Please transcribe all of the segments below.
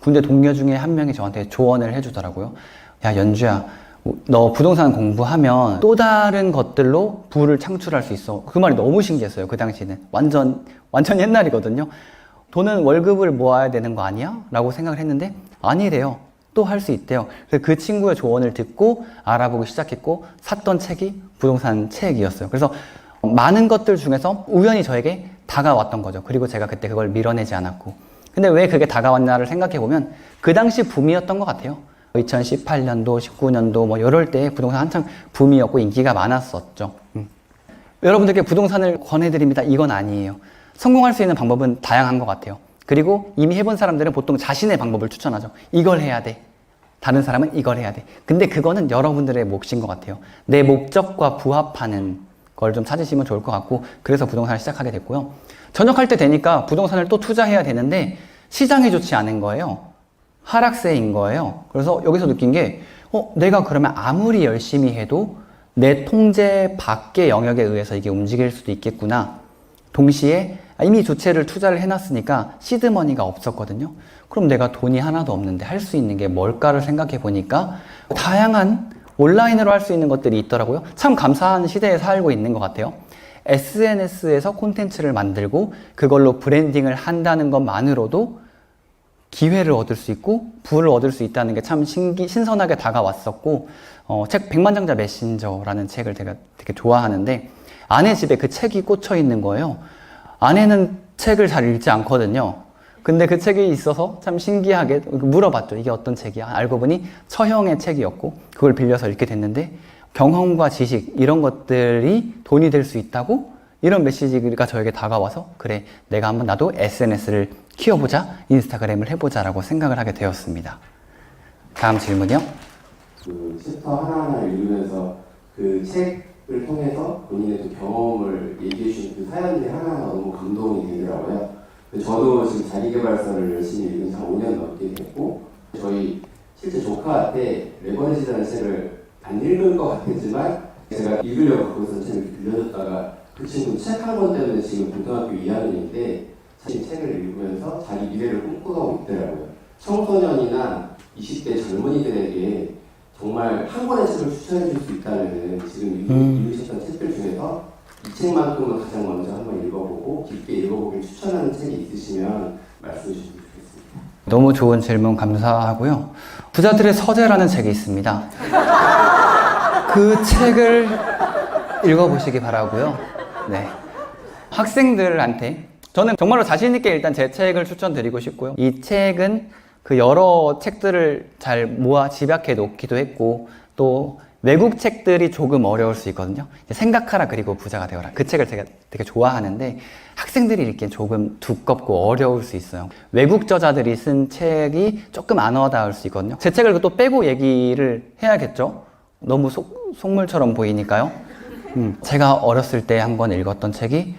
군대 동료 중에 한 명이 저한테 조언을 해주더라고요. 야, 연주야, 너 부동산 공부하면 또 다른 것들로 부를 창출할 수 있어. 그 말이 너무 신기했어요. 그 당시에는 완전 옛날이거든요. 돈은 월급을 모아야 되는 거 아니야? 라고 생각을 했는데 아니래요. 또 할 수 있대요. 그래서 그 친구의 조언을 듣고 알아보기 시작했고 샀던 책이 부동산 책이었어요. 그래서 많은 것들 중에서 우연히 저에게 다가왔던 거죠. 그리고 제가 그때 그걸 밀어내지 않았고. 근데 왜 그게 다가왔나를 생각해보면 그 당시 붐이었던 것 같아요. 2018년도, 19년도 뭐 이럴 때 부동산 한창 붐이었고 인기가 많았었죠. 여러분들께 부동산을 권해드립니다. 이건 아니에요. 성공할 수 있는 방법은 다양한 것 같아요. 그리고 이미 해본 사람들은 보통 자신의 방법을 추천하죠. 이걸 해야 돼. 다른 사람은 이걸 해야 돼. 근데 그거는 여러분들의 몫인 것 같아요. 내 목적과 부합하는 걸 좀 찾으시면 좋을 것 같고, 그래서 부동산을 시작하게 됐고요. 전역할 때 되니까 부동산을 또 투자해야 되는데 시장이 좋지 않은 거예요. 하락세인 거예요. 그래서 여기서 느낀 게 내가 그러면 아무리 열심히 해도 내 통제 밖의 영역에 의해서 이게 움직일 수도 있겠구나. 동시에 이미 주체를 투자를 해놨으니까 시드머니가 없었거든요. 그럼 내가 돈이 하나도 없는데 할 수 있는 게 뭘까를 생각해 보니까 다양한 온라인으로 할 수 있는 것들이 있더라고요. 참 감사한 시대에 살고 있는 것 같아요. SNS에서 콘텐츠를 만들고 그걸로 브랜딩을 한다는 것만으로도 기회를 얻을 수 있고 부를 얻을 수 있다는 게 참 신선하게 다가왔었고, 책 백만장자 메신저라는 책을 제가 되게 좋아하는데 아내 집에 그 책이 꽂혀 있는 거예요. 아내는 책을 잘 읽지 않거든요. 근데 그 책이 있어서 참 신기하게 물어봤죠. 이게 어떤 책이야? 알고 보니 처형의 책이었고 그걸 빌려서 읽게 됐는데 경험과 지식 이런 것들이 돈이 될 수 있다고 이런 메시지가 저에게 다가와서 그래, 내가 한번 나도 SNS를 키워보자, 인스타그램을 해보자 라고 생각을 하게 되었습니다. 다음 질문이요. 그 챕터 하나하나 읽으면서 그 책을 통해서 본인의 또 경험을 얘기해 주신 그 사연들이 하나하나 너무 감동이 되더라고요. 저도 지금 자기계발서를 열심히 읽은 지 한 5년 넘게 됐고, 저희 실제 조카한테 레버리지라는 책을 안 읽을 것 같았지만 제가 읽으려고 거기서 책을 빌려줬다가 그 친구 책 한 권 때문에 지금 고등학교 2학년인데 사실 책을 읽으면서 자기 미래를 꿈꾸고 있더라고요. 청소년이나 20대 젊은이들에게 정말 한 권의 책을 추천해 줄 수 있다면 지금 읽으셨던 책들 중에서 이 책만큼은 가장 먼저 한번 읽어보고 깊게 읽어보길 추천하는 책이 있으시면 말씀해 주시면 좋겠습니다. 너무 좋은 질문 감사하고요. 부자들의 서재라는 책이 있습니다. 그 책을 읽어보시기 바라고요. 네. 학생들한테 저는 정말로 자신 있게 일단 제 책을 추천드리고 싶고요. 이 책은 그 여러 책들을 잘 모아 집약해 놓기도 했고 또 외국 책들이 조금 어려울 수 있거든요. 생각하라 그리고 부자가 되어라. 그 책을 제가 되게 좋아하는데 학생들이 읽기엔 조금 두껍고 어려울 수 있어요. 외국 저자들이 쓴 책이 조금 안 와닿을 수 있거든요. 제 책을 또 빼고 얘기를 해야겠죠? 너무 속물처럼 보이니까요. 제가 어렸을 때 한 권 읽었던 책이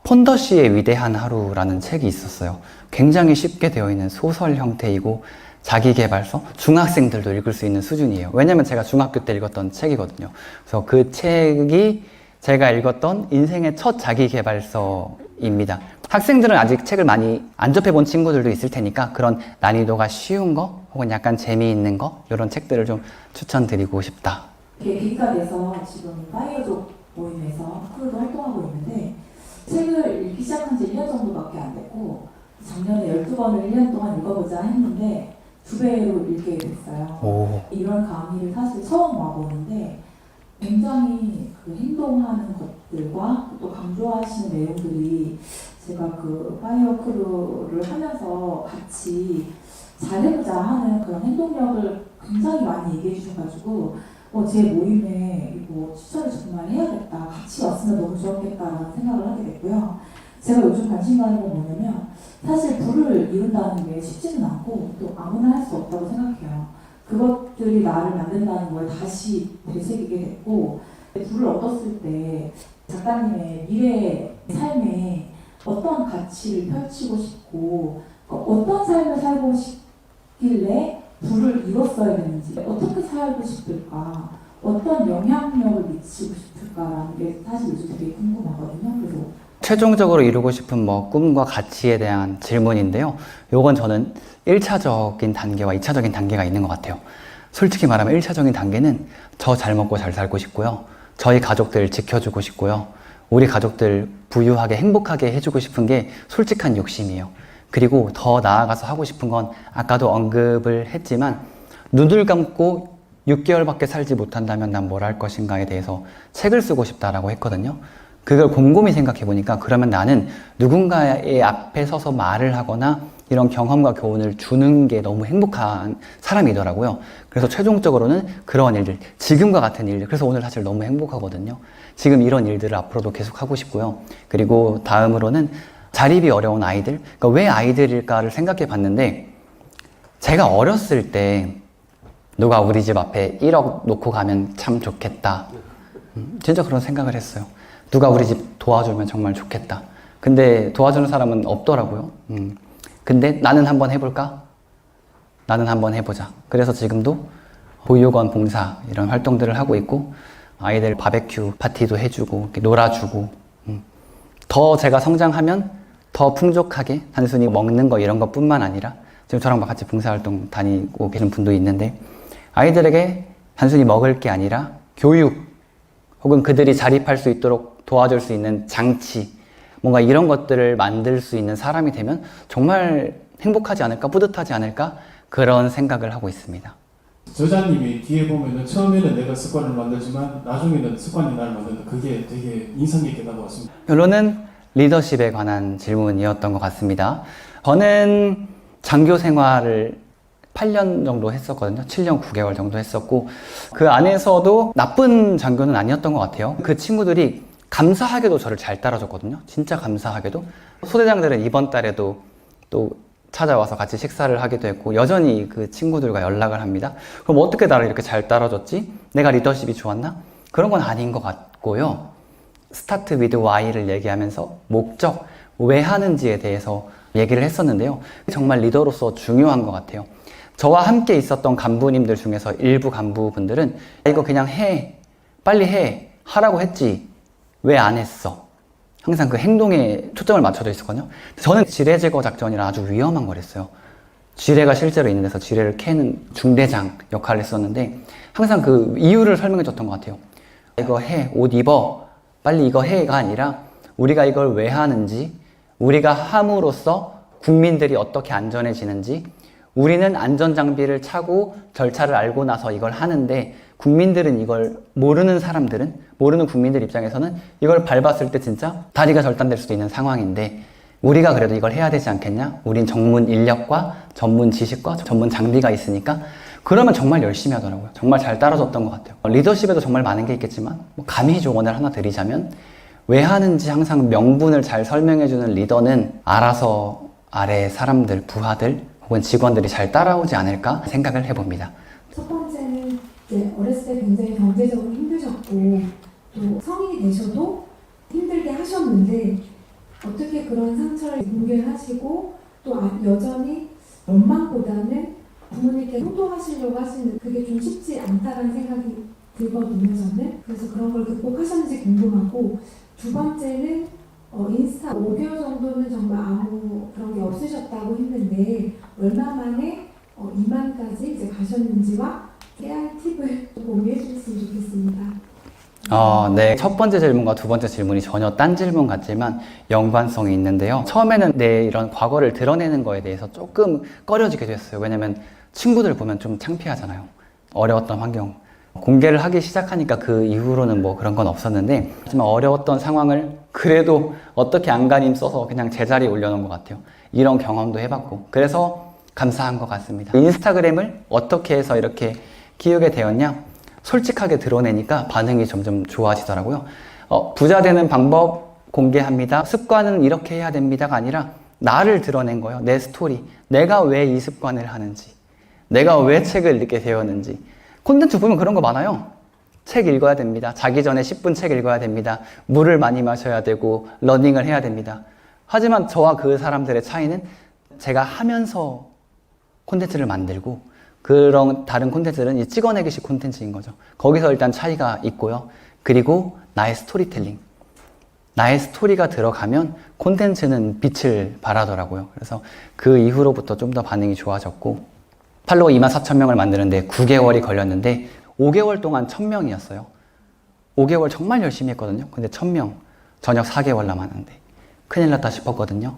폰더시의 위대한 하루라는 책이 있었어요. 굉장히 쉽게 되어 있는 소설 형태이고 자기계발서? 중학생들도 읽을 수 있는 수준이에요. 왜냐면 제가 중학교 때 읽었던 책이거든요. 그래서 그 책이 제가 읽었던 인생의 첫 자기계발서입니다. 학생들은 아직 책을 많이 안 접해본 친구들도 있을 테니까 그런 난이도가 쉬운 거 혹은 약간 재미있는 거 이런 책들을 좀 추천드리고 싶다. 계기가 돼서 지금 파이어족 모임에서 크루도 활동하고 있는데 책을 읽기 시작한 지 1년 정도밖에 안 됐고 작년에 12권을 1년 동안 읽어보자 했는데 2배로 읽게 됐어요. 오. 이런 강의를 사실 처음 와보는데 굉장히 그 행동하는 것들과 또 강조하시는 내용들이 제가 그 파이어 크루를 하면서 같이 잘해보자 하는 그런 행동력을 굉장히 많이 얘기해 주셔가지고 제 모임에 이거 추천을 정말 해야겠다. 같이 왔으면 너무 좋았겠다라는 생각을 하게 됐고요. 제가 요즘 관심 가는 건 뭐냐면 사실 부를 이룬다는 게 쉽지는 않고 또 아무나 할 수 없다고 생각해요. 그것들이 나를 만든다는 걸 다시 되새기게 됐고 부를 얻었을 때 작가님의 미래 삶에 어떤 가치를 펼치고 싶고 어떤 삶을 살고 싶길래 부를 이뤘어야 되는지 어떻게 살고 싶을까 어떤 영향력을 미치고 싶을까라는 게 사실 요즘 되게 궁금하거든요. 그래서 최종적으로 이루고 싶은 뭐 꿈과 가치에 대한 질문인데요. 요건 저는 1차적인 단계와 2차적인 단계가 있는 것 같아요. 솔직히 말하면 1차적인 단계는 저 잘 먹고 잘 살고 싶고요. 저희 가족들 지켜주고 싶고요. 우리 가족들 부유하게 행복하게 해주고 싶은 게 솔직한 욕심이에요. 그리고 더 나아가서 하고 싶은 건 아까도 언급을 했지만 눈을 감고 6개월밖에 살지 못한다면 난 뭘 할 것인가에 대해서 책을 쓰고 싶다라고 했거든요. 그걸 곰곰이 생각해 보니까 그러면 나는 누군가의 앞에 서서 말을 하거나 이런 경험과 교훈을 주는 게 너무 행복한 사람이더라고요. 그래서 최종적으로는 그런 일들, 지금과 같은 일들, 그래서 오늘 사실 너무 행복하거든요. 지금 이런 일들을 앞으로도 계속 하고 싶고요. 그리고 다음으로는 자립이 어려운 아이들, 그러니까 왜 아이들일까를 생각해 봤는데 제가 어렸을 때 누가 우리 집 앞에 1억 놓고 가면 참 좋겠다. 진짜 그런 생각을 했어요. 누가 우리 집 도와주면 정말 좋겠다. 근데 도와주는 사람은 없더라고요. 근데 나는 한번 해볼까? 나는 한번 해보자. 그래서 지금도 보육원 봉사 이런 활동들을 하고 있고 아이들 바베큐 파티도 해주고 이렇게 놀아주고 더 제가 성장하면 더 풍족하게 단순히 먹는 거 이런 것뿐만 아니라 지금 저랑 같이 봉사활동 다니고 계신 분도 있는데 아이들에게 단순히 먹을 게 아니라 교육 혹은 그들이 자립할 수 있도록 도와줄 수 있는 장치 뭔가 이런 것들을 만들 수 있는 사람이 되면 정말 행복하지 않을까 뿌듯하지 않을까 그런 생각을 하고 있습니다. 저자님이 뒤에 보면은 처음에는 내가 습관을 만들지만 나중에는 습관이 나를 만든다. 그게 되게 인상 깊게 다가왔습니다. 결론은 리더십에 관한 질문이었던 것 같습니다. 저는 장교 생활을 8년 정도 했었거든요. 7년 9개월 정도 했었고 그 안에서도 나쁜 장교는 아니었던 것 같아요. 그 친구들이 감사하게도 저를 잘 따라줬거든요. 진짜 감사하게도. 소대장들은 이번 달에도 또 찾아와서 같이 식사를 하기도 했고 여전히 그 친구들과 연락을 합니다. 그럼 어떻게 나를 이렇게 잘 따라줬지? 내가 리더십이 좋았나? 그런 건 아닌 것 같고요. 스타트 위드 Y를 얘기하면서 목적, 왜 하는지에 대해서 얘기를 했었는데요. 정말 리더로서 중요한 것 같아요. 저와 함께 있었던 간부님들 중에서 일부 간부분들은 이거 그냥 해, 빨리 해, 하라고 했지 왜 안 했어? 항상 그 행동에 초점을 맞춰져 있었거든요. 저는 지뢰 제거 작전이라 아주 위험한 걸 했어요. 지뢰가 실제로 있는 데서 지뢰를 캐는 중대장 역할을 했었는데 항상 그 이유를 설명해 줬던 것 같아요. 이거 해, 옷 입어, 빨리 이거 해가 아니라 우리가 이걸 왜 하는지, 우리가 함으로써 국민들이 어떻게 안전해지는지, 우리는 안전장비를 차고 절차를 알고 나서 이걸 하는데 국민들은 이걸 모르는 사람들은, 모르는 국민들 입장에서는 이걸 밟았을 때 진짜 다리가 절단될 수도 있는 상황인데 우리가 그래도 이걸 해야 되지 않겠냐? 우린 전문 인력과 전문 지식과 전문 장비가 있으니까 그러면 정말 열심히 하더라고요. 정말 잘 따라줬던 것 같아요. 리더십에도 정말 많은 게 있겠지만 감히 조언을 하나 드리자면 왜 하는지 항상 명분을 잘 설명해주는 리더는 알아서 아래 사람들, 부하들 혹은 직원들이 잘 따라오지 않을까 생각을 해봅니다. 첫 번째는 이제 어렸을 때 굉장히 경제적으로 힘드셨고 또 성인이 되셔도 힘들게 하셨는데 어떻게 그런 상처를 공개하시고 또 여전히 원망보다는 부모님께 효도하시려고 하시는 그게 좀 쉽지 않다는 생각이 들거든요, 저는. 그래서 그런 걸 극복하셨는지 궁금하고 두 번째는 인스타 5개월 정도는 정말 아무 그런 게 없으셨다고 했는데 얼마 만에 2만까지 이제 가셨는지와 깨알 팁을 좀 공유해 주셨으면 좋겠습니다. 네. 첫 번째 질문과 두 번째 질문이 전혀 딴 질문 같지만 연관성이 있는데요. 처음에는 내 이런 과거를 드러내는 거에 대해서 조금 꺼려지기도 했어요. 왜냐면 친구들 보면 좀 창피하잖아요. 어려웠던 환경. 공개를 하기 시작하니까 그 이후로는 뭐 그런 건 없었는데 하지만 어려웠던 상황을 그래도 어떻게 안간힘 써서 그냥 제자리에 올려놓은 것 같아요. 이런 경험도 해봤고 그래서 감사한 것 같습니다. 인스타그램을 어떻게 해서 이렇게 키우게 되었냐? 솔직하게 드러내니까 반응이 점점 좋아지더라고요. 부자 되는 방법 공개합니다. 습관은 이렇게 해야 됩니다가 아니라 나를 드러낸 거예요. 내 스토리. 내가 왜 이 습관을 하는지. 내가 왜 책을 읽게 되었는지. 콘텐츠 보면 그런 거 많아요. 책 읽어야 됩니다. 자기 전에 10분 책 읽어야 됩니다. 물을 많이 마셔야 되고 러닝을 해야 됩니다. 하지만 저와 그 사람들의 차이는 제가 하면서 콘텐츠를 만들고 그런 다른 콘텐츠는 이 찍어내기식 콘텐츠인 거죠. 거기서 일단 차이가 있고요. 그리고 나의 스토리텔링. 나의 스토리가 들어가면 콘텐츠는 빛을 발하더라고요. 그래서 그 이후로부터 좀 더 반응이 좋아졌고, 팔로워 24,000명을 만드는데 9개월이 걸렸는데 5개월 동안 1000명이었어요. 5개월 정말 열심히 했거든요. 근데 1000명, 저녁 4개월 남았는데 큰일 났다 싶었거든요.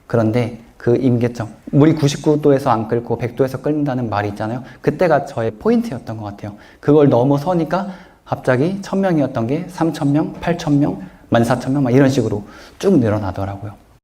그런데 그 임계점, 물이 99도에서 안 끓고 100도에서 끓는다는 말이 있잖아요. 그때가 저의 포인트였던 것 같아요. 그걸 넘어서니까 갑자기 1000명이었던 게 3000명, 8000명, 14,000명 막 이런 식으로 쭉 늘어나더라고요.